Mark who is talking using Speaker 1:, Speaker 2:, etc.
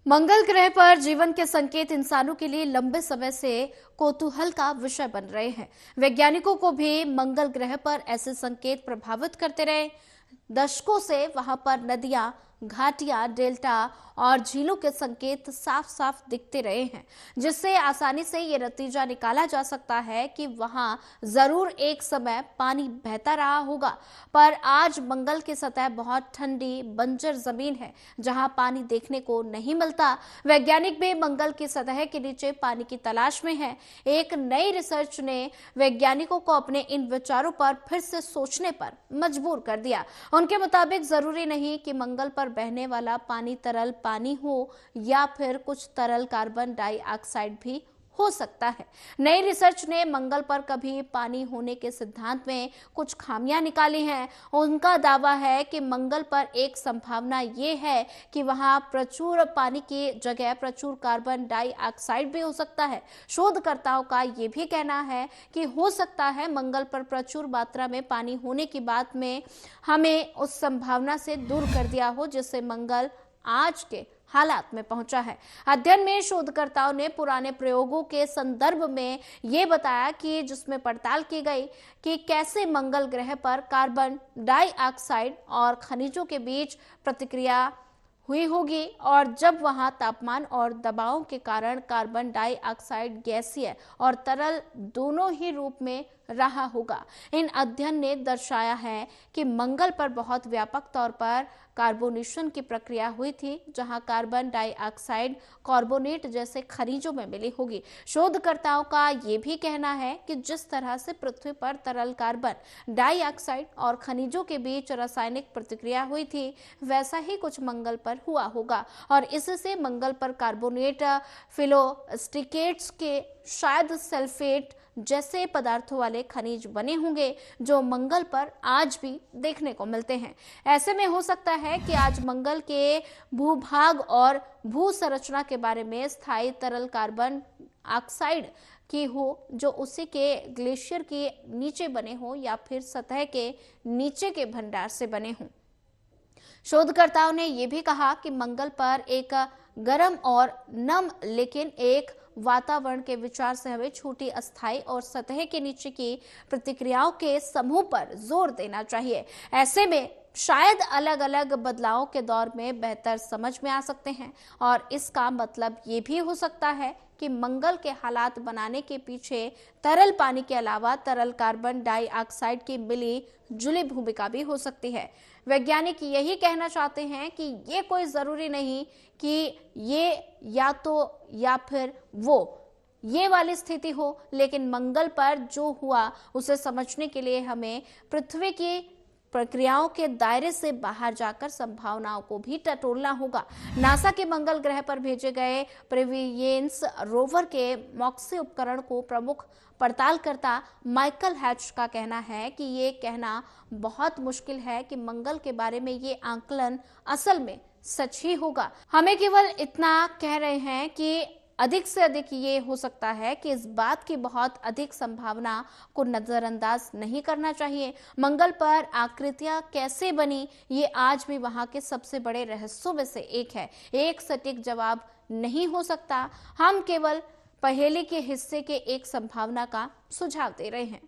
Speaker 1: मंगल ग्रह पर जीवन के संकेत इंसानों के लिए लंबे समय से कौतूहल का विषय बन रहे हैं। वैज्ञानिकों को भी मंगल ग्रह पर ऐसे संकेत प्रभावित करते रहे। दशकों से वहां पर नदियां, घाटियां, डेल्टा और झीलों के संकेत साफ साफ दिखते रहे हैं, जिससे आसानी से ये नतीजा निकाला जा सकता है कि वहां जरूर एक समय पानी बहता रहा होगा। पर आज मंगल की सतह बहुत ठंडी बंजर जमीन है, जहां पानी देखने को नहीं मिलता। वैज्ञानिक भी मंगल की सतह के नीचे पानी की तलाश में है। एक नई रिसर्च ने वैज्ञानिकों को अपने इन विचारों पर फिर से सोचने पर मजबूर कर दिया। उनके मुताबिक जरूरी नहीं कि मंगल पर बहने वाला पानी तरल पानी हो या फिर कुछ तरल कार्बन डाइऑक्साइड भी हो सकता है। नई रिसर्च ने मंगल पर कभी पानी होने के सिद्धांत में कुछ खामियां निकाली हैं। उनका दावा है कि मंगल पर एक संभावना ये है कि वहां प्रचुर पानी की जगह प्रचुर कार्बन डाइऑक्साइड भी हो सकता है। शोधकर्ताओं का ये भी कहना है कि हो सकता है मंगल पर प्रचुर मात्रा में पानी होने की बात में हमें उस संभावना से दूर कर दिया हो जिससे मंगल आज के हालात में पहुंचा है। अध्ययन में शोधकर्ताओं ने पुराने प्रयोगों के संदर्भ में यह बताया कि जिसमें पड़ताल की गई कि कैसे मंगल ग्रह पर कार्बन डाइऑक्साइड और खनिजों के बीच प्रतिक्रिया हुई होगी और जब वहां तापमान और दबाव के कारण कार्बन डाइऑक्साइड गैसीय और तरल दोनों ही रूप में रहा होगा। इन अध्ययन ने दर्शाया है कि मंगल पर बहुत व्यापक तौर पर कार्बोनेशन की प्रक्रिया हुई थी, जहां कार्बन डाइऑक्साइड कार्बोनेट जैसे खनिजों में मिली होगी। शोधकर्ताओं का यह भी कहना है कि जिस तरह से पृथ्वी पर तरल कार्बन डाइऑक्साइड और खनिजों के बीच रासायनिक प्रतिक्रिया हुई थी, वैसा ही कुछ मंगल पर हुआ होगा और इससे मंगल पर कार्बोनेट, फिलोस्टिकेट्स के शायद सल्फेट जैसे पदार्थों वाले खनिज बने होंगे जो मंगल पर आज भी देखने को मिलते हैं। ऐसे में हो सकता है कि आज मंगल के भूभाग और भू संरचना के बारे में स्थायी तरल कार्बन ऑक्साइड की हो जो उसी के ग्लेशियर के नीचे बने हो या फिर सतह के नीचे के भंडार से बने हों। शोधकर्ताओं ने यह भी कहा कि मंगल पर एक गर्म और नम लेकिन एक वातावरण के विचार से हमें छोटी अस्थायी और सतह के नीचे की प्रतिक्रियाओं के समूह पर जोर देना चाहिए। ऐसे में शायद अलग अलग बदलावों के दौर में बेहतर समझ में आ सकते हैं और इसका मतलब ये भी हो सकता है कि मंगल के हालात बनाने के पीछे तरल पानी के अलावा तरल कार्बन डाइऑक्साइड की मिली जुली भूमिका भी हो सकती है। वैज्ञानिक यही कहना चाहते हैं कि ये कोई जरूरी नहीं कि ये या तो या फिर वो ये वाली स्थिति हो, लेकिन मंगल पर जो हुआ उसे समझने के लिए हमें पृथ्वी की प्रक्रियाओं के दायरे से बाहर जाकर संभावनाओं को भी टटोलना होगा। नासा के मंगल ग्रह पर भेजे गए परसिवरेंस रोवर के मॉक्सी उपकरण को प्रमुख पड़तालकर्ता माइकल हैच का कहना है कि ये कहना बहुत मुश्किल है कि मंगल के बारे में ये आकलन असल में सच ही होगा। हमें केवल इतना कह रहे हैं कि अधिक से अधिक ये हो सकता है कि इस बात की बहुत अधिक संभावना को नजरअंदाज नहीं करना चाहिए। मंगल पर आकृतियां कैसे बनी ये आज भी वहां के सबसे बड़े रहस्यों में से एक है। एक सटीक जवाब नहीं हो सकता। हम केवल पहेली के हिस्से के एक संभावना का सुझाव दे रहे हैं।